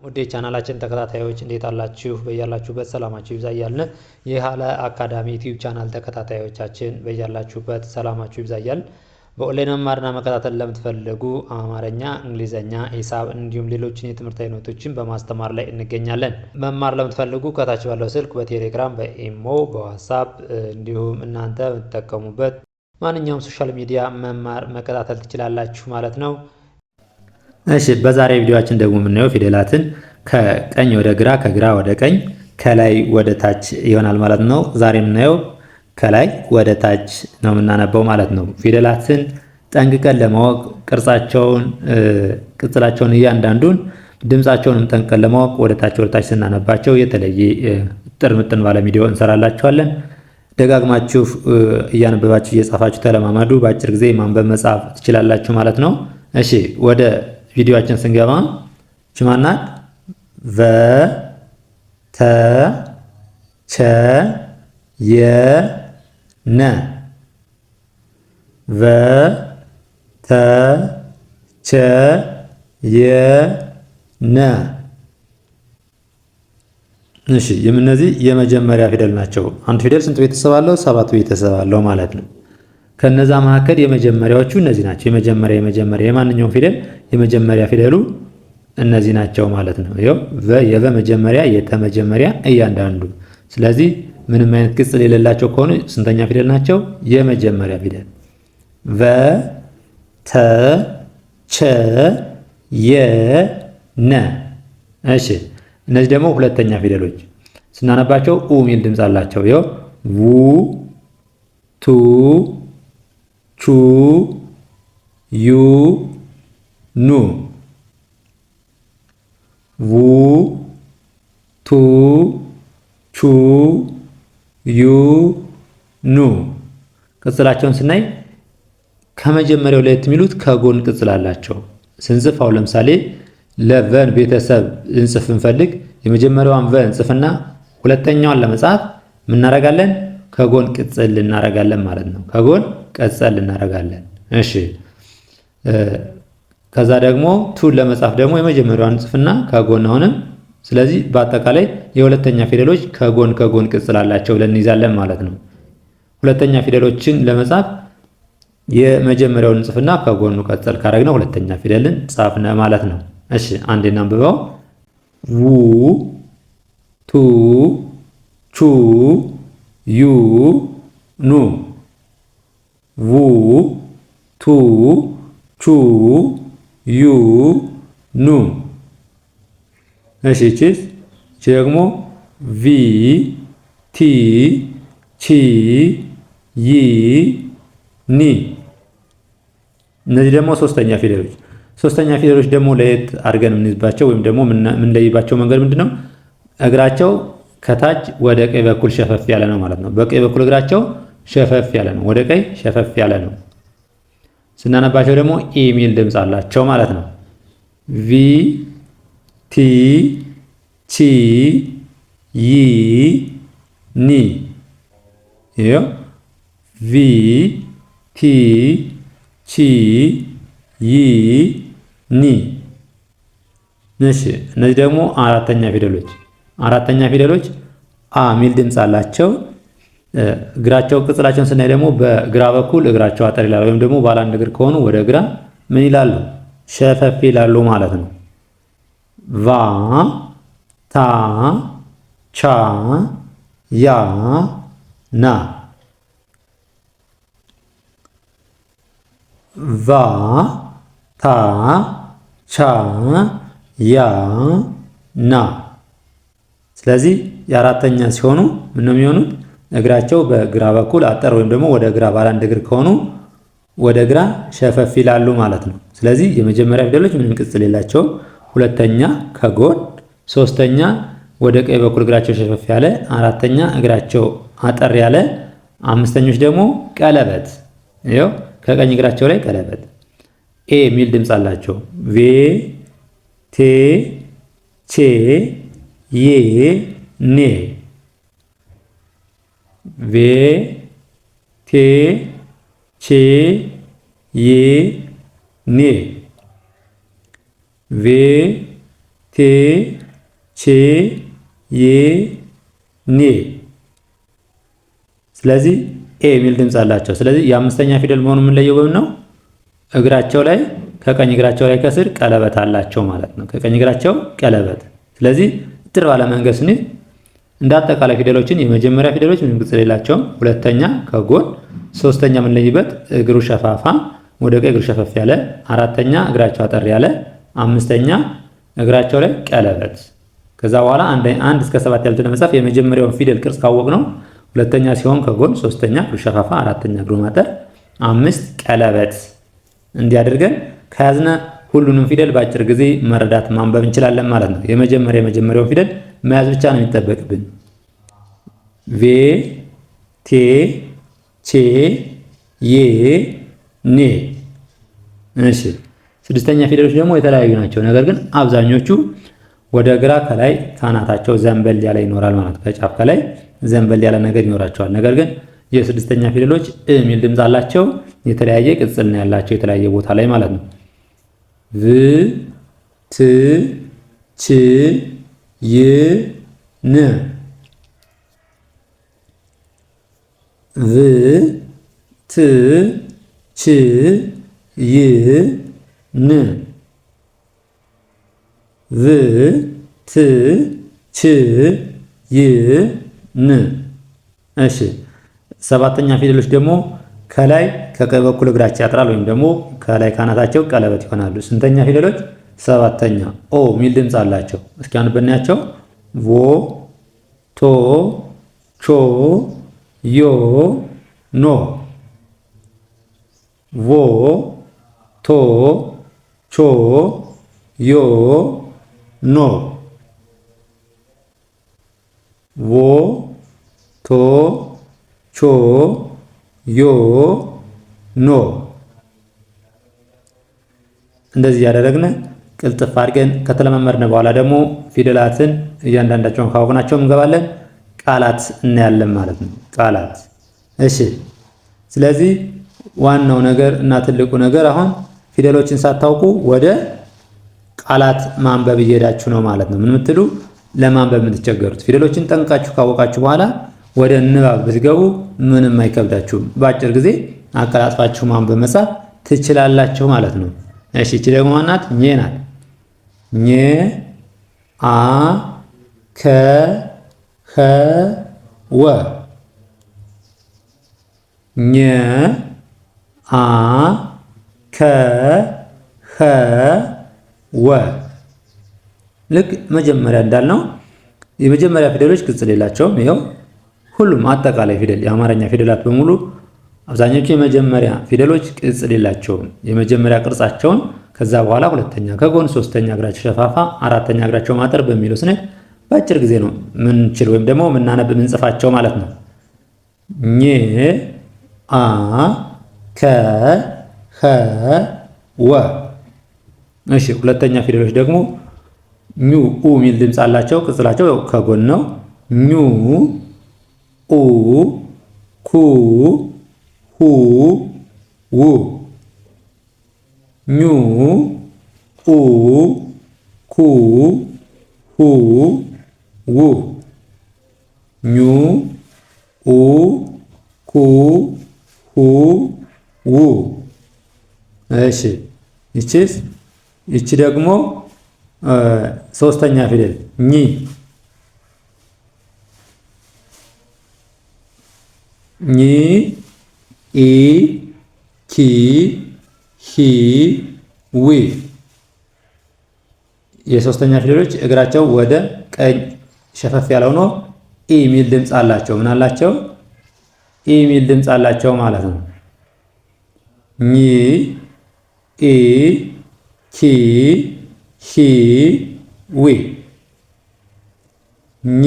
ውድ የቻናላችን ተከታታዮች እንዴት አላችሁ? በያላችሁበት ሰላማችሁ ይብዛ እያልን የሃለ አካዳሚ ዩቲዩብ ቻናል ተከታታዮቻችን በያላችሁበት ሰላማችሁ ይብዛ እያልን በኦንላይን መማርና መከታተል ለምትፈልጉ አማርኛ፣ እንግሊዘኛ፣ ሂሳብ እንዲሁም ሌሎችን የትምህርት አይነቶችን በማስተማር ላይ እንገኛለን። መማር ለምትፈልጉ ከታች ባለው ስልክ በቴሌግራም፣ በኢሞ፣ በዋትስአፕ እንዲሁም እናንተ የምትጠቀሙበት ማንኛውም ሶሻል ሚዲያ መማር መከታተል ትችላላችሁ ማለት ነው። እሺ በዛሬ ቪዲዮአችን ደግሞ የምናየው ፊደላትን ከቀኝ ወደ ግራ ከግራ ወደ ቀኝ ከላይ ወደ ታች ይሆናል ማለት ነው። ዛሬ የምናየው ከላይ ወደ ታች ነው የምናነበው ማለት ነው። ፊደላትን ጠንቅቀን ለማወቅ ቅርጻቸውን፣ ቅጽላቸውን እያንዳንዱን ድምጻቸውንም ጠንቅቀን ለማወቅ ወደ ታች ስናነባቸው የተለየ ጥርምጥን ባለ ቪዲዮ እንሰራላችኋለን። ደጋግማችሁ እያነበባችሁ እየጻፋችሁ ተለማመዱ። በአጭር ጊዜ ማንበብ መጻፍ ትችላላችሁ ማለት ነው። እሺ ወደ ቪዲዮአችን ስንገባ ችማናት ቨ ተ ቸ የ ነ ቨ ተ ቸ የ ነ። እሺ የእነዚህ የመጀመሪያ ፊደል ናቸው። አንድ ፊደል ስንት ቤተሰብ አለው? 7 ቤተሰብ አለው ማለት ነው። ከነዛ መካከል የመጀመሪያዎቹ እነዚህ ናቸው። የመጀመሪያ የማንኛውም ፊደል የመጀመሪያ ፊደሉ እነዚህ ናቸው ማለት ነው። ይኸው የቨ መጀመሪያ፣ የተ መጀመሪያ እያንዳንዱ። ስለዚህ ምንም አይነት ቅጽል የሌላቸው ከሆኑ ስንተኛ ፊደል ናቸው? የመጀመሪያ ፊደል። ቨ ተ ቸ የ ነ። እሺ እነዚህ ደግሞ ሁለተኛ ፊደሎች ስናነባቸው ኡ ሚል ድምፅ አላቸው። ይኸው ው ቱ ቹ ዩ ኑ ው ቱ ቹ ዩ ኑ። ቅጽላቸውን ስናይ ከመጀመሪያው ለየት የሚሉት ከጎን ቅጽል አላቸው። ስንጽፍ አሁን ለምሳሌ ለቨን ቤተሰብ እንጽፍ እንፈልግ የመጀመሪያዋን ቨ እንጽፍና ሁለተኛዋን ለመጻፍ ምን እናደርጋለን? ከጎን ቅጽል እናደርጋለን ማለት ነው። ከጎን ቅጽል እናደርጋለን። እሺ ከዛ ደግሞ ቱን ለመጻፍ ደግሞ የመጀመሪያዋን እንጽፍና ከጎን አሁንም። ስለዚህ በአጠቃላይ የሁለተኛ ፊደሎች ከጎን ቅጽል አላቸው ብለን እንይዛለን ማለት ነው። ሁለተኛ ፊደሎችን ለመጻፍ የመጀመሪያውን እንጽፍና ከጎኑ ቀጽል ካደረግነው ሁለተኛ ፊደልን ጻፍነ ማለት ነው። እሺ አንዴ እናንብበው። ው ቱ ቹ ዩ ኑ ው ቱ ቹ ዩ ኑ። እሺ እቺ ደግሞ ቪ ቲ ቺ ይ ኒ። እነዚህ ደግሞ ሶስተኛ ፊደሎች። ሶስተኛ ፊደሎች ደግሞ ለየት አድርገን የምንይዝባቸው ወይም ደግሞ የምንለይባቸው መንገድ ምንድነው? እግራቸው ከታች ወደ ቀኝ በኩል ሸፈፍ ያለ ነው ማለት ነው። በቀኝ በኩል እግራቸው ሸፈፍ ያለ ነው፣ ወደ ቀኝ ሸፈፍ ያለ ነው። ስናነባቸው ደግሞ ኢ ሚል ድምፅ አላቸው ማለት ነው። ቪ ቲ ቺ ይ ኒ። ይኸው ቪ ቲ ቺ ይ ኒ። እሺ እነዚህ ደግሞ አራተኛ ፊደሎች አ ሚል ድምፅ አላቸው። እግራቸው ቅጽላቸውን ስናይ ደግሞ በግራ በኩል እግራቸው አጠር ይላል፣ ወይም ደግሞ ባለ አንድ እግር ከሆኑ ወደ ግራ ምን ይላሉ? ሸፈፍ ይላሉ ማለት ነው። ቫ ታ ቻ ያ ና ቫ ታ ቻ ያ ና። ስለዚህ የአራተኛ ሲሆኑ ምን ነው የሚሆኑት? እግራቸው በግራ በኩል አጠር ወይም ደግሞ ወደ ግራ ባለ አንድ እግር ከሆኑ ወደ ግራ ሸፈፍ ይላሉ ማለት ነው። ስለዚህ የመጀመሪያ ፊደሎች ምንም ቅጽል የላቸውም። ሁለተኛ ከጎን፣ ሶስተኛ ወደ ቀኝ በኩል እግራቸው ሸፈፍ ያለ፣ አራተኛ እግራቸው አጠር ያለ፣ አምስተኞች ደግሞ ቀለበት። ይኸው ከቀኝ እግራቸው ላይ ቀለበት ኤ ሚል ድምፅ አላቸው። ቬ ቴ ቼ ዬ ኔ ቬ ቴ ቼ ዬ ኔ ቬ ቴ ቼ ዬ ኔ። ስለዚህ ኤ የሚል ድምፅ አላቸው። ስለዚህ የአምስተኛ ፊደል መሆኑን የምንለየው በምን ነው? እግራቸው ላይ ከቀኝ እግራቸው ላይ ከስር ቀለበት አላቸው ማለት ነው። ከቀኝ እግራቸው ቀለበት። ስለዚህ እጥር ባለ መንገድ ስንል እንደ አጠቃላይ ፊደሎችን የመጀመሪያ ፊደሎች ምንም ቅጽል የላቸውም። ሁለተኛ ከጎን፣ ሶስተኛ የምንለይበት እግሩ ሸፋፋ ወደ ቀኝ እግሩ ሸፈፍ ያለ፣ አራተኛ እግራቸው አጠር ያለ፣ አምስተኛ እግራቸው ላይ ቀለበት። ከዛ በኋላ አንድ እስከ 7 ያሉትን ለመጻፍ የመጀመሪያውን ፊደል ቅርጽ ካወቅ ነው ሁለተኛ ሲሆን ከጎን፣ ሶስተኛ እግሩ ሸፋፋ፣ አራተኛ እግሩ ማጠር፣ አምስት ቀለበት እንዲያደርገን ከያዝነ ሁሉንም ፊደል በአጭር ጊዜ መረዳት ማንበብ እንችላለን ማለት ነው። የመጀመሪያውን ፊደል መያዝ ብቻ ነው የሚጠበቅብን። ቬ ቴ ቼ ዬ ኔ። እሺ ስድስተኛ ፊደሎች ደግሞ የተለያዩ ናቸው። ነገር ግን አብዛኞቹ ወደ ግራ ከላይ ካናታቸው ዘንበል ያለ ይኖራል ማለት ነው። ከጫፍ ከላይ ዘንበል ያለ ነገር ይኖራቸዋል። ነገር ግን የስድስተኛ ፊደሎች እ የሚል ድምፅ አላቸው። የተለያየ ቅጽል ነው ያላቸው የተለያየ ቦታ ላይ ማለት ነው። ቭ ት ች ይ ን። ቭ ት ች ይ ን። ቭ ት ች ይ ን። እሺ ሰባተኛ ፊደሎች ደግሞ ከላይ ከቀኝ በኩል እግራቸው ያጥራል ወይም ደግሞ ከላይ ካናታቸው ቀለበት ይሆናሉ። ስንተኛ ፊደሎች? ሰባተኛ ኦ ሚል ድምፅ አላቸው። እስኪ አንብበናያቸው። ቮ ቶ ቾ ዮ ኖ። ቮ ቶ ቾ ዮ ኖ። ቮ ቶ ቾ ዮ ኖ። እንደዚህ ያደረግን ቅልጥፍ አድርገን ከተለማመድን በኋላ ደግሞ ፊደላትን እያንዳንዳቸውን ካወቅናቸው እንገባለን። ቃላት እናያለን ማለት ነው። ቃላት። እሺ ስለዚህ ዋናው ነገር እና ትልቁ ነገር አሁን ፊደሎችን ሳታውቁ ወደ ቃላት ማንበብ እየሄዳችሁ ነው ማለት ነው። ምን ምትሉ ለማንበብ የምትቸገሩት ፊደሎችን ጠንቃችሁ ካወቃችሁ በኋላ ወደ ንባብ ብትገቡ ምንም አይከብዳችሁም። በአጭር ጊዜ አቀላጥፋችሁ ማንበብ መጻፍ ትችላላችሁ ማለት ነው። እሺ እቺ ደግሞ ማናት? ኘ ናት። ኘ አ ከ ኸ ወ። ኘ አ ከ ኸ ወ። ልክ መጀመሪያ እንዳልነው የመጀመሪያ ፊደሎች ቅጽል የላቸውም። ይኸው ሁሉም አጠቃላይ ፊደል የአማርኛ ፊደላት በሙሉ አብዛኞቹ የመጀመሪያ ፊደሎች ቅጽል የላቸውም። የመጀመሪያ ቅርጻቸውን ከዛ በኋላ ሁለተኛ ከጎን፣ ሶስተኛ እግራቸው ሸፋፋ፣ አራተኛ እግራቸው ማጠር በሚለው ስንል በአጭር ጊዜ ነው ምንችል ወይም ደግሞ ምናነብ ምንጽፋቸው ማለት ነው። ኘ አ ከ ኸ ወ። እሺ ሁለተኛ ፊደሎች ደግሞ ኙ ኡ የሚል ድምፅ አላቸው። ቅጽላቸው ከጎን ነው። ኙ ኡ ኩ ሁ ው። ኙ ኡ ኩ ሁ ው። ኙ ኡ ኩ ሁ ው። እሺ ይቺ ደግሞ ሶስተኛ ፊደል ኝ። ኝ ኢ ኪ ሂ ዊ። የሶስተኛ ፊደሎች እግራቸው ወደ ቀኝ ሸፈፍ ያለው ነው። ኢ ሚል ድምፅ አላቸው። ምን አላቸው? ኢ ሚል ድምፅ አላቸው ማለት ነው። ኝ ኢ ኪ ሂ ዊ። ኝ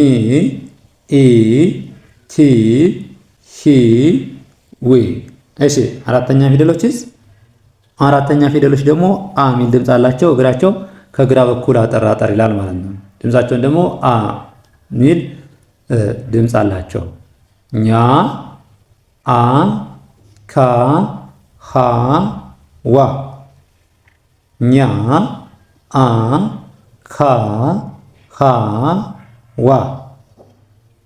ኢ ኪ ሂ ዊ። እሺ አራተኛ ፊደሎችስ? አራተኛ ፊደሎች ደግሞ አ ሚል ድምፅ አላቸው። እግራቸው ከግራ በኩል አጠር አጠር ይላል ማለት ነው። ድምፃቸውን ደግሞ አ ሚል ድምፅ አላቸው። ኛ አ ካ ሃ ዋ። ኛ አ ካ ሀ ዋ።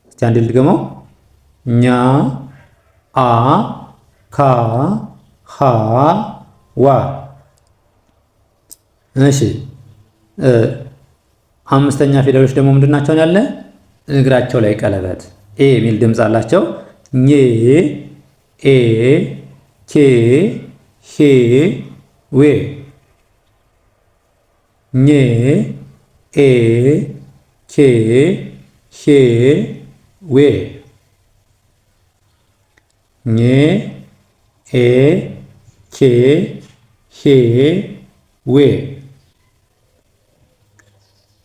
እስቲ አንድ ልድገመው። ኛ አ ካ ሀ ዋ። እሺ አምስተኛ ፊደሎች ደግሞ ምንድን ናቸው ያለ? እግራቸው ላይ ቀለበት ኤ የሚል ድምፅ አላቸው። ኘ ኤ ኬ ሄ ዌ። ኘ ኤ ኬ ሄ ዌ። ኘ ኤ ኬ ሄ ዌ።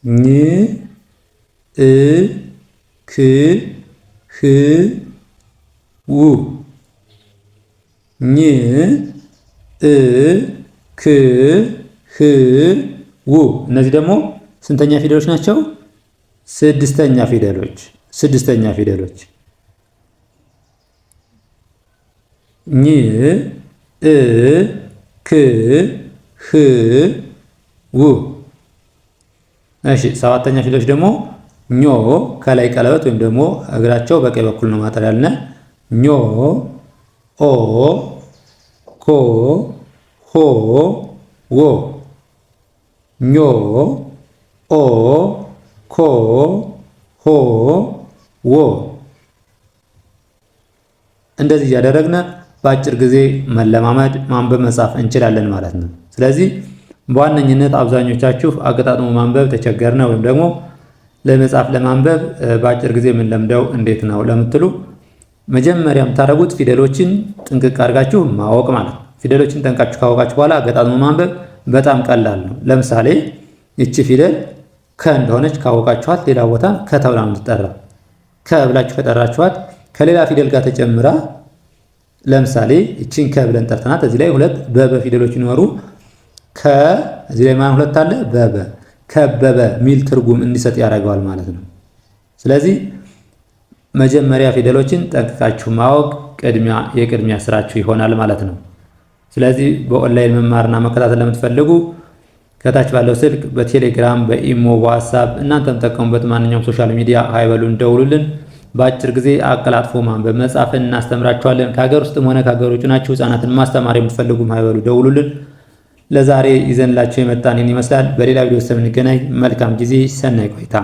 ኝ እ ክ ህ ው። ኝ እ ክ ህ ው። እነዚህ ደግሞ ስንተኛ ፊደሎች ናቸው? ስድስተኛ ፊደሎች። ኝ እ ክ ህ ው። እሺ ሰባተኛ ፊደሎች ደግሞ ኞ ከላይ ቀለበት ወይም ደግሞ እግራቸው በቀኝ በኩል ነው ማጠር ያልነ። ኞ ኦ ኮ ሆ ዎ። ኞ ኦ ኮ ሆ ዎ። እንደዚህ እያደረግን በአጭር ጊዜ መለማመድ ማንበብ መጻፍ እንችላለን ማለት ነው። ስለዚህ በዋነኝነት አብዛኞቻችሁ አገጣጥሞ ማንበብ ተቸገርነ ወይም ደግሞ ለመጻፍ ለማንበብ በአጭር ጊዜ የምንለምደው እንዴት ነው ለምትሉ መጀመሪያ የምታደርጉት ፊደሎችን ጥንቅቅ አድርጋችሁ ማወቅ ማለት ነው። ፊደሎችን ጠንቃችሁ ካወቃችሁ በኋላ አገጣጥሞ ማንበብ በጣም ቀላል ነው። ለምሳሌ እቺ ፊደል ከ እንደሆነች ካወቃችኋት ሌላ ቦታ ከ ተብላ ነው የምትጠራ። ከ ብላችሁ ከጠራችኋት ከሌላ ፊደል ጋር ተጨምራ ለምሳሌ እቺን ከ ብለን ጠርተናት እዚህ ላይ ሁለት በበ ፊደሎች ይኖሩ ከ እዚህ ላይ ማን ሁለት አለ በበ ከበበ ሚል ትርጉም እንዲሰጥ ያደርገዋል ማለት ነው። ስለዚህ መጀመሪያ ፊደሎችን ጠንቅቃችሁ ማወቅ የቅድሚያ ስራችሁ ይሆናል ማለት ነው። ስለዚህ በኦንላይን መማርና መከታተል ለምትፈልጉ ከታች ባለው ስልክ በቴሌግራም በኢሞ በዋትስአፕ እናንተም ተጠቀሙበት ማንኛውም ሶሻል ሚዲያ ሀይበሉን ደውሉልን። በአጭር ጊዜ አቀላጥፎ ማንበብ መጻፍን እናስተምራችኋለን። ከሀገር ውስጥም ሆነ ከሀገር ውጭ ናችሁ ህጻናትን ማስተማር የምትፈልጉም ሀይበሉ ደውሉልን። ለዛሬ ይዘንላችሁ የመጣን ይመስላል። በሌላ ቪዲዮ እስከምንገናኝ መልካም ጊዜ፣ ሰናይ ቆይታ